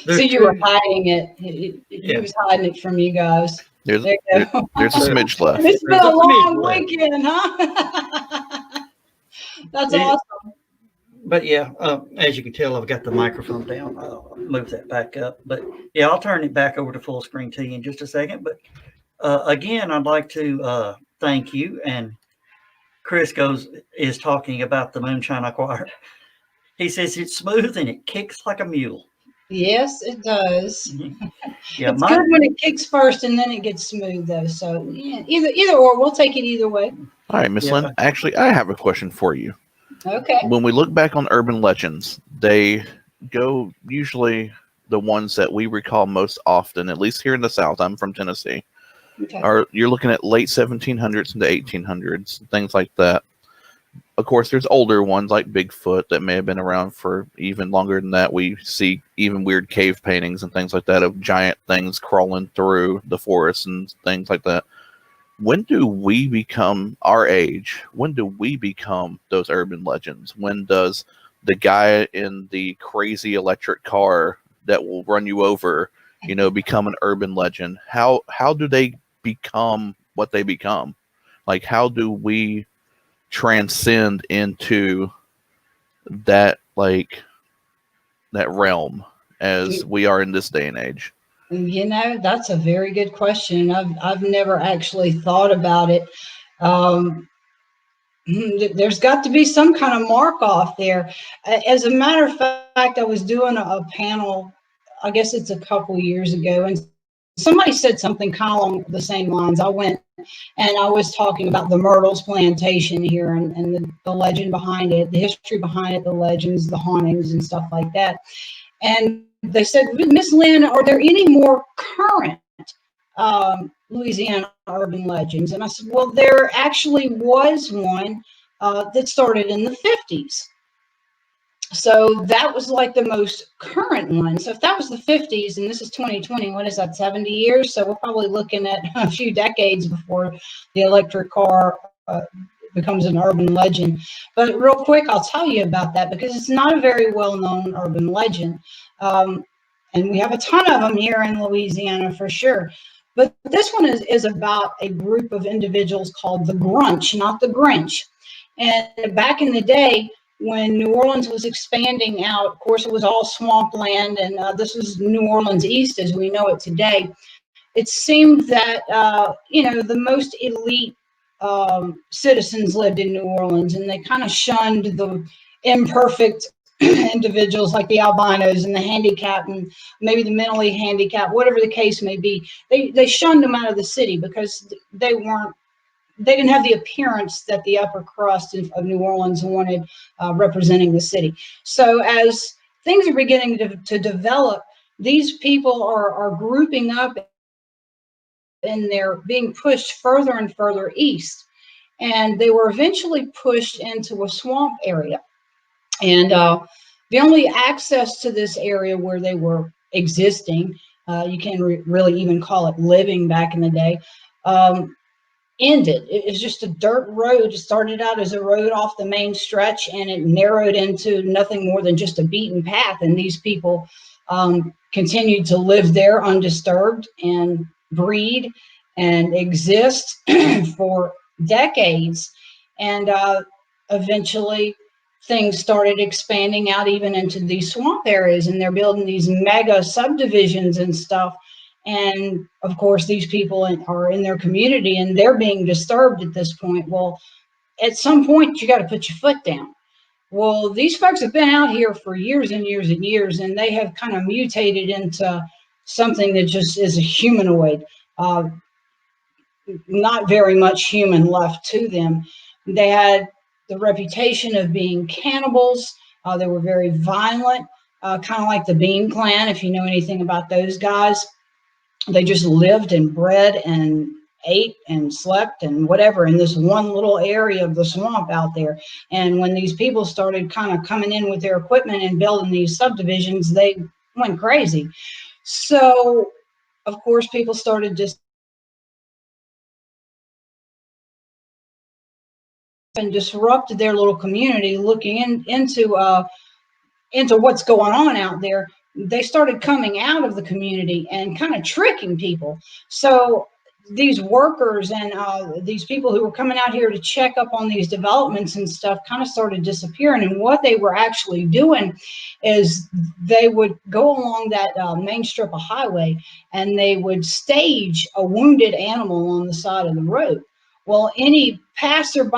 So you were hiding it. He was hiding it from you guys. There's a smidge left. It's been a long weekend, huh? That's awesome. But yeah, as you can tell, I've got the microphone down. I'll move that back up. But yeah, I'll turn it back over to full screen to you in just a second. But again, I'd like to thank you. And Chris is talking about the moonshine acquired. He says it's smooth and it kicks like a mule. Yes, it does. Yeah, it's good when it kicks first and then it gets smooth, though. So yeah, either or, we'll take it either way. All right, Miss Lynn. Actually, I have a question for you. Okay. When we look back on urban legends, they go usually the ones that we recall most often, at least here in the South. I'm from Tennessee. Okay. You're looking at late 1700s into 1800s, things like that. Of course, there's older ones like Bigfoot that may have been around for even longer than that. We see even weird cave paintings and things like that of giant things crawling through the forest and things like that. When do we become our age? When do we become those urban legends? When does the guy in the crazy electric car that will run you over, become an urban legend? How do they become what they become? Like, how do we transcend into that realm as we are in this day and age? That's a very good question. I've never actually thought about it. There's got to be some kind of mark off there. As a matter of fact, I was doing a panel, I guess it's a couple years ago, and somebody said something kind of along the same lines. I went and I was talking about the Myrtles plantation here and the legend behind it, the history behind it, the legends, the hauntings and stuff like that. And they said, Miss Lynn, are there any more current Louisiana urban legends? And I said, well, there actually was one that started in the 50s. So that was like the most current one. So if that was the 50s and this is 2020, what is that, 70 years? So we're probably looking at a few decades before the electric car becomes an urban legend. But real quick, I'll tell you about that because it's not a very well-known urban legend. And we have a ton of them here in Louisiana for sure. But this one is about a group of individuals called the Grunch, not the Grinch. And back in the day, when New Orleans was expanding out, of course, it was all swampland, and this was New Orleans East as we know it today. It seemed that, the most elite citizens lived in New Orleans, and they kind of shunned the imperfect individuals like the albinos and the handicapped and maybe the mentally handicapped, whatever the case may be. They shunned them out of the city because they didn't have the appearance that the upper crust of New Orleans wanted representing the city. So as things are beginning to develop, these people are grouping up and they're being pushed further and further east. And they were eventually pushed into a swamp area. And the only access to this area where they were existing, you can't really even call it living back in the day, ended. It was just a dirt road. It started out as a road off the main stretch and it narrowed into nothing more than just a beaten path. And these people continued to live there undisturbed and breed and exist for decades. And eventually things started expanding out even into these swamp areas, and they're building these mega subdivisions and stuff. And of course, these people are in their community and they're being disturbed at this point. Well, at some point, you got to put your foot down. Well, these folks have been out here for years and years and years, and they have kind of mutated into something that just is a humanoid. Not very much human left to them. They had the reputation of being cannibals. They were very violent. kind of like the Bean Clan, if you know anything about those guys. They just lived and bred and ate and slept and whatever in this one little area of the swamp out there. And when these people started kind of coming in with their equipment and building these subdivisions, they went crazy. So, of course, people started just and disrupted their little community, looking into what's going on out there. They started coming out of the community and kind of tricking people. So these workers and these people who were coming out here to check up on these developments and stuff kind of started disappearing. And what they were actually doing is they would go along that main strip of highway and they would stage a wounded animal on the side of the road. Well, any passerby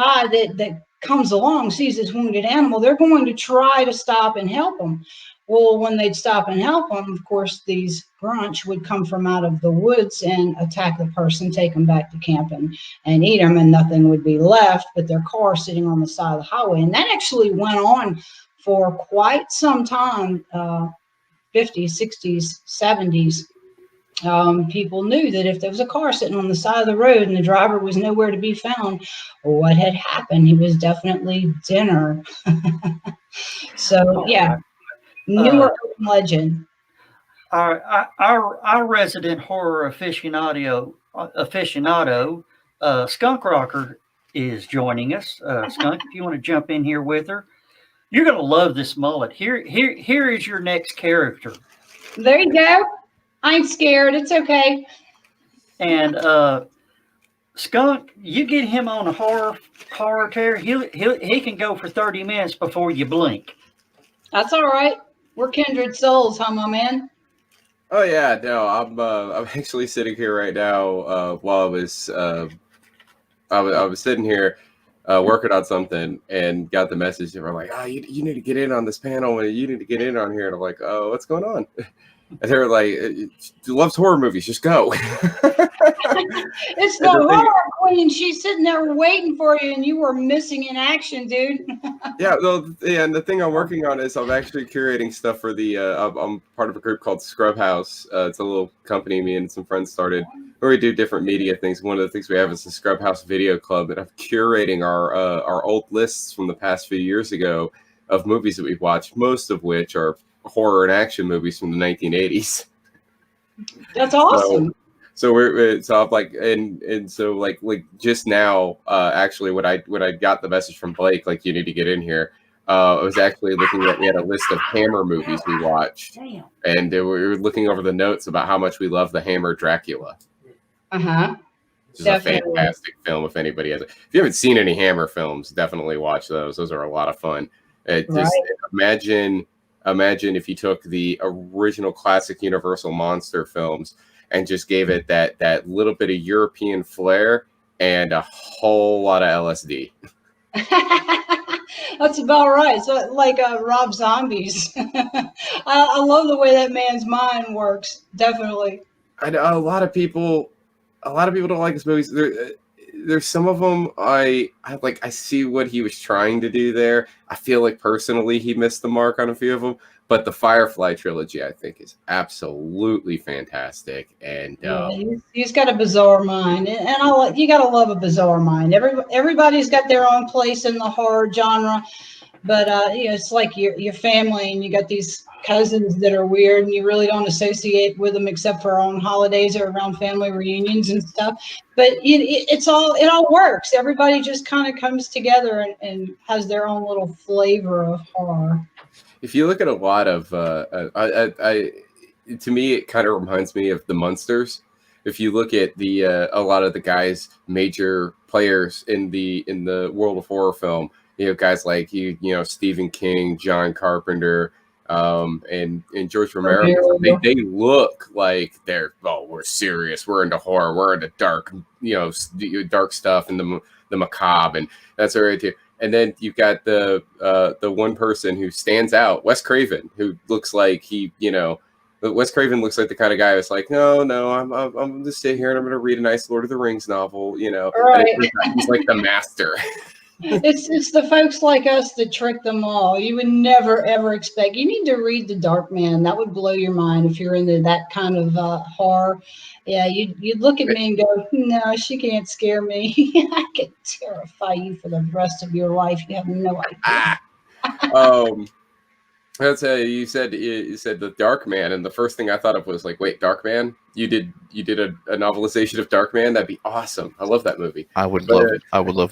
that comes along, sees this wounded animal, they're going to try to stop and help them. Well, when they'd stop and help them, of course, these grunts would come from out of the woods and attack the person, take them back to camp and eat them, and nothing would be left but their car sitting on the side of the highway. And that actually went on for quite some time, 50s, 60s, 70s. People knew that if there was a car sitting on the side of the road and the driver was nowhere to be found, what had happened? He was definitely dinner. So, yeah, newer legend. Our resident horror aficionado, Skunk Rocker, is joining us. Skunk, if you want to jump in here with her, you're going to love this mullet. Here is your next character. There you go. I ain't scared. It's okay. And Skunk, you get him on a horror tear, he can go for 30 minutes before you blink. That's all right. We're kindred souls, huh, my man? Oh yeah, no, I'm actually sitting here right now while I was sitting here working on something and got the message. They were like, "Oh, you need to get in on this panel, and you need to get in on here." And I'm like, "Oh, what's going on?" And they were like, "Loves horror movies, just go." It's the horror queen. She's sitting there waiting for you, and you were missing in action, dude. Yeah, well, yeah, and the thing I'm working on is I'm actually curating stuff for the. I'm part of a group called Scrub House. It's a little company me and some friends started where we do different media things. One of the things we have is the Scrub House Video Club, and I'm curating our old lists from the past few years ago of movies that we've watched, most of which are horror and action movies from the 1980s. That's awesome. So I'm like, and so like just now, actually, when I got the message from Blake, like, you need to get in here, I was actually looking at, we had a list of Hammer movies we watched. Damn. And we were looking over the notes about how much we love the Hammer Dracula. Which is a fantastic film. If anybody has it, if you haven't seen any Hammer films, definitely watch those. Those are a lot of fun. Just imagine if you took the original classic Universal monster films and just gave it that little bit of European flair and a whole lot of LSD. That's about right. So, like Rob Zombie's. I love the way that man's mind works. Definitely. I know a lot of people don't like his movies. There's some of them I see what he was trying to do there. I feel like personally he missed the mark on a few of them, but the Firefly trilogy I think is absolutely fantastic. And he's got a bizarre mind, and you gotta love a bizarre mind. Everybody's got their own place in the horror genre, but it's like your family, and you got these cousins that are weird, and you really don't associate with them except for on holidays or around family reunions and stuff. But it all works. Everybody just kind of comes together and has their own little flavor of horror. If you look at a lot of, to me, it kind of reminds me of the Munsters. If you look at a lot of the guys, major players in the world of horror film, guys like Stephen King, John Carpenter, and George Romero, they look like we're serious, we're into horror, we're into dark, dark stuff and the macabre, and that's all right too. And then you've got the one person who stands out, Wes Craven, who looks like Wes Craven looks like the kind of guy who's like, no, I'm going to sit here and I'm going to read a nice Lord of the Rings novel, Right. And he's like the master. It's the folks like us that trick them all. You would never ever expect. You need to read The Dark Man. That would blow your mind if you're into that kind of horror. Yeah, you'd look at me and go, "No, she can't scare me. I could terrify you for the rest of your life. You have no idea." um, That's you said The Dark Man, and the first thing I thought of was like, wait, Dark Man? You did a novelization of Dark Man? That'd be awesome. I love that movie. I would love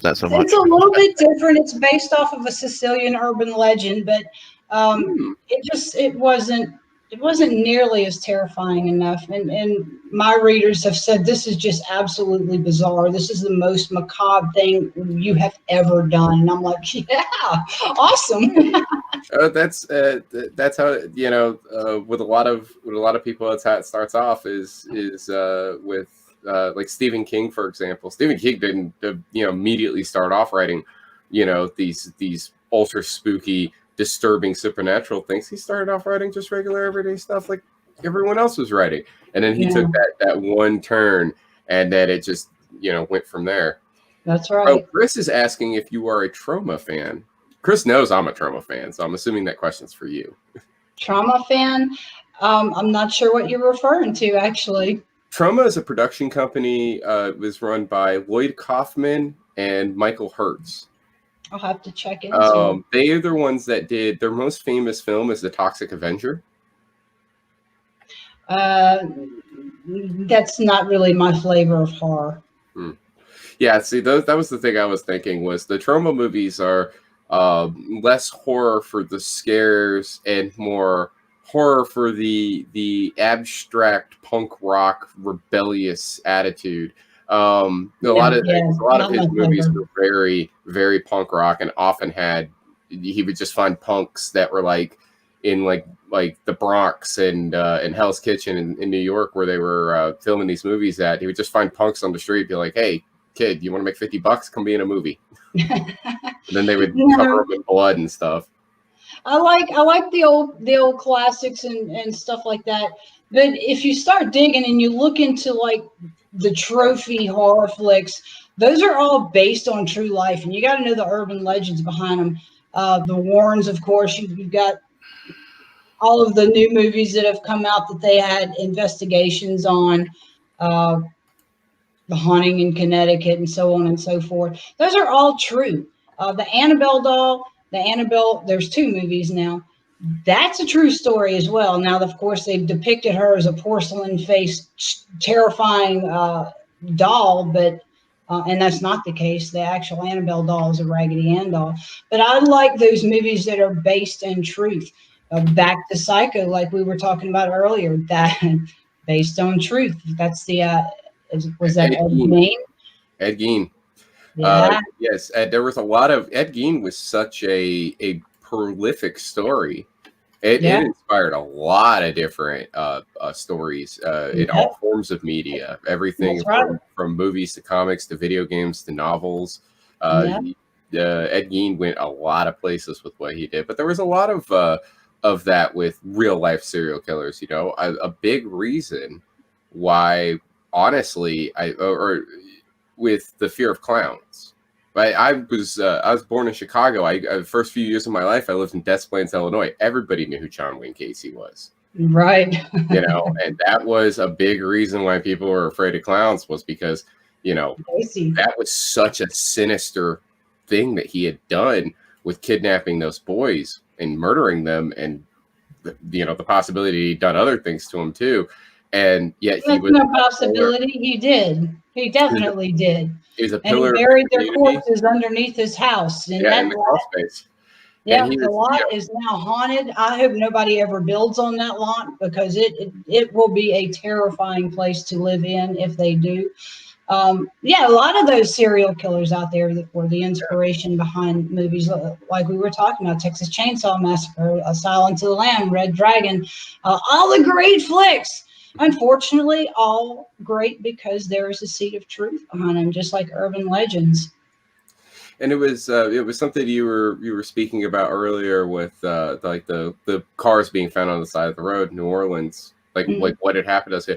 that so much. It's a little bit different. It's based off of a Sicilian urban legend, but it wasn't nearly as terrifying enough. And my readers have said this is just absolutely bizarre. This is the most macabre thing you have ever done. And I'm like, yeah, awesome. That's how, you know, with a lot of people, that's how it starts off is with like Stephen King, for example. Stephen King didn't immediately start off writing, you know, these ultra spooky, disturbing supernatural things. He started off writing just regular everyday stuff like everyone else was writing, and then he took that one turn, and then it just, you know, went from there. That's right. Oh, Chris is asking if you are a Trauma fan. Chris knows I'm a Trauma fan, so I'm assuming that question's for you. Trauma fan? I'm not sure what you're referring to, actually. Trauma is a production company. It was run by Lloyd Kaufman and Michael Hertz. I'll have to check into it. They are the ones that did their most famous film is The Toxic Avenger. That's not really my flavor of horror. Yeah, see, that was the thing I was thinking was the Trauma movies are less horror for the scares and more horror for the abstract punk rock rebellious attitude. A lot of his movies were very, very punk rock, and often he would just find punks that were like in like the Bronx and Hell's Kitchen in New York, where they were filming these movies at. He would just find punks on the street, be like, "Hey, kid, you want to make $50? Come be in a movie." And then they would cover them in blood and stuff. I like the old classics and stuff like that. But if you start digging and you look into like the trophy horror flicks, those are all based on true life, and you got to know the urban legends behind them. The Warrens, of course, you've got all of the new movies that have come out that they had investigations on. The Haunting in Connecticut and so on and so forth. Those are all true. The Annabelle doll, there's 2 movies now. That's a true story as well. Now, of course, they've depicted her as a porcelain-faced, terrifying doll, but and that's not the case. The actual Annabelle doll is a Raggedy Ann doll. But I like those movies that are based in truth. Back to Psycho, like we were talking about earlier, that based on truth. That's the was that Ed Gein? Ed Gein. Yeah. Yes, there was a lot of Ed Gein was such a prolific story. It inspired a lot of different stories in all forms of media, everything from movies to comics to video games to novels. Ed Gein went a lot of places with what he did, but there was a lot of that with real life serial killers. You know, a big reason why, honestly, or with the fear of clowns. Right? I was born in Chicago. The first few years of my life, I lived in Des Plaines, Illinois. Everybody knew who John Wayne Gacy was. Right. You know, and that was a big reason why people were afraid of clowns, was because, you know, that was such a sinister thing that he had done with kidnapping those boys and murdering them, and you know, the possibility he'd done other things to them too. And yet he was no possibility. He did. He definitely did. He was a pillar. And he buried their corpses underneath his house. And in the crawl space. Yeah, the lot is now haunted. I hope nobody ever builds on that lot, because it will be a terrifying place to live in if they do. A lot of those serial killers out there that were the inspiration behind movies like we were talking about, Texas Chainsaw Massacre, Silence of the Lamb, Red Dragon, all the great flicks. Unfortunately, all great because there is a seed of truth behind them, just like urban legends. And it was something you were speaking about earlier with like the cars being found on the side of the road in New Orleans, like what had happened to us.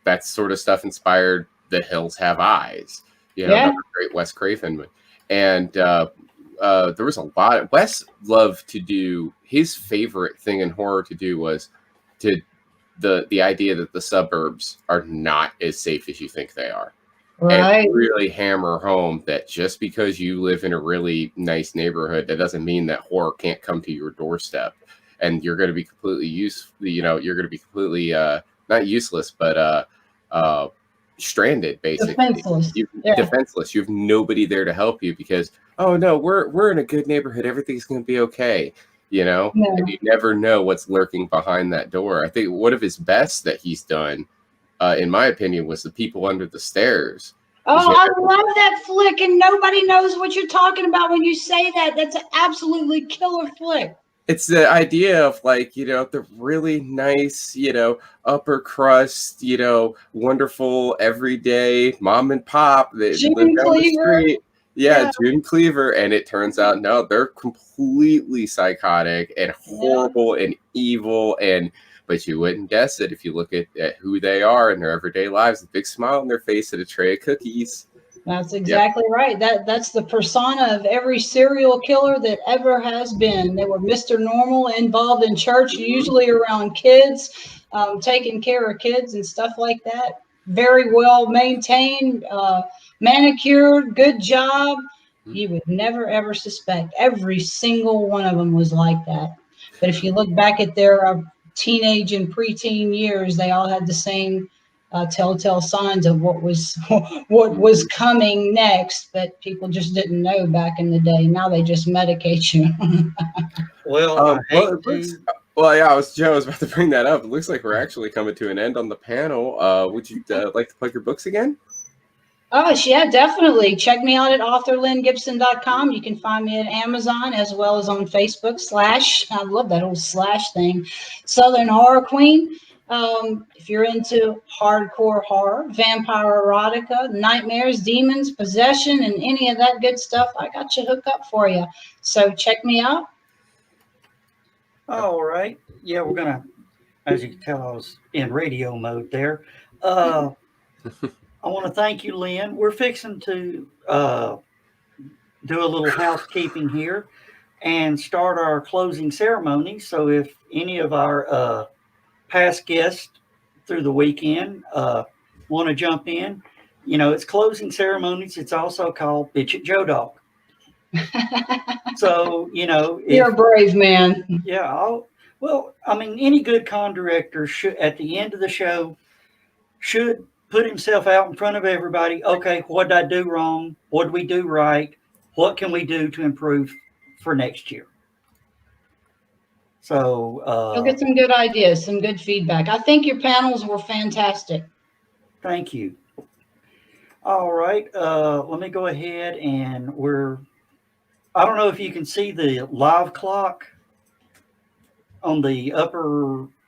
That sort of stuff inspired The Hills Have Eyes, you know, another great Wes Craven. And there was a lot. Wes loved to do, his favorite thing in horror to do was to the idea that the suburbs are not as safe as you think they are. Right. And really hammer home that just because you live in a really nice neighborhood, that doesn't mean that horror can't come to your doorstep, and you're going to be completely you're going to be completely not useless, but stranded, basically. Defenseless. Defenseless. You have nobody there to help you because, oh no, we're in a good neighborhood. Everything's going to be okay. And you never know what's lurking behind that door. I think one of his best that he's done, in my opinion, was The People Under the Stairs. Oh, I love that flick, and nobody knows what you're talking about when you say that. That's an absolutely killer flick. It's the idea of the really nice, upper crust, wonderful everyday mom and pop that live down the street. Yeah, June Cleaver. And it turns out, no, they're completely psychotic and horrible and evil. But you wouldn't guess it if you look at who they are in their everyday lives. A big smile on their face and a tray of cookies. That's exactly right. That's the persona of every serial killer that ever has been. They were Mr. Normal, involved in church, usually around kids, taking care of kids and stuff like that. Very well maintained, manicured, good job. You would never, ever suspect. Every single one of them was like that. But if you look back at their teenage and preteen years, they all had the same telltale signs of what was coming next, but people just didn't know back in the day. Now they just medicate you. Well, I was about to bring that up. It looks like we're actually coming to an end on the panel. Would you like to plug your books again? Oh, yeah, definitely. Check me out at authorlyngibson.com. You can find me at Amazon as well as on Facebook / I love that old / thing, Southern Horror Queen. If you're into hardcore horror, vampire erotica, nightmares, demons, possession, and any of that good stuff, I got you hooked up for you. So check me out. All right. Yeah, we're going to, as you can tell, I was in radio mode there. I want to thank you, Lynn. We're fixing to do a little housekeeping here and start our closing ceremony. So if any of our past guests through the weekend want to jump in, it's closing ceremonies. It's also called Bitch at Joe Dog. So, you're a brave man. Yeah. Any good con director should, at the end of the show, should put himself out in front of everybody. Okay, what did I do wrong? What did we do right? What can we do to improve for next year? So you'll get some good ideas, some good feedback. I think your panels were fantastic. Thank you. All right, let me go ahead and I don't know if you can see the live clock on the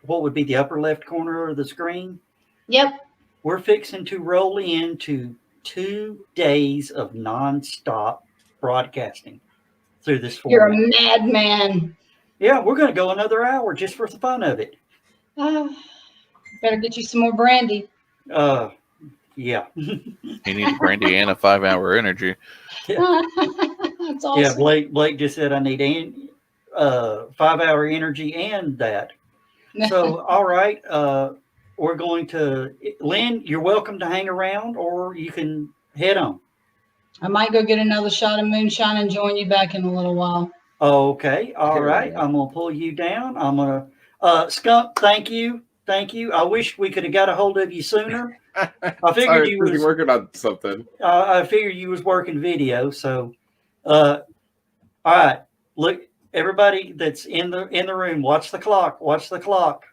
what would be the upper left corner of the screen. Yep. We're fixing to roll into 2 days of nonstop broadcasting through this format. You're a madman. Yeah, we're going to go another hour just for the fun of it. Better get you some more brandy. Yeah. He needs brandy and a 5-hour energy. Yeah. That's awesome. Yeah, Blake just said I need 5-hour energy and that. So, all right. We're going to, Lynn, you're welcome to hang around or you can head on. I might go get another shot of moonshine and join you back in a little while. Okay. All right. I'm going to pull you down. I'm going to, Skunk, thank you. Thank you. I wish we could have got a hold of you sooner. I figured you was working on something. I figured you was working video. So, all right. Look, everybody that's in the room, watch the clock. Watch the clock.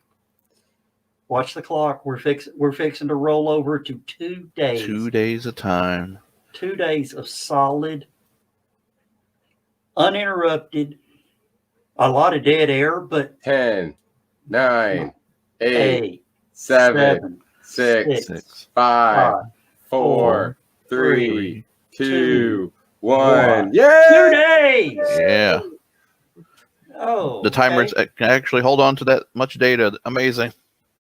Watch the clock. We're fixing to roll over to 2 days. 2 days of time. 2 days of solid, uninterrupted, a lot of dead air, but 10, 9, 8, 7, 6, 5, 4, 3, 2, 1. Yeah! 2 days! Yeah. Oh. The timers can actually hold on to that much data. Amazing.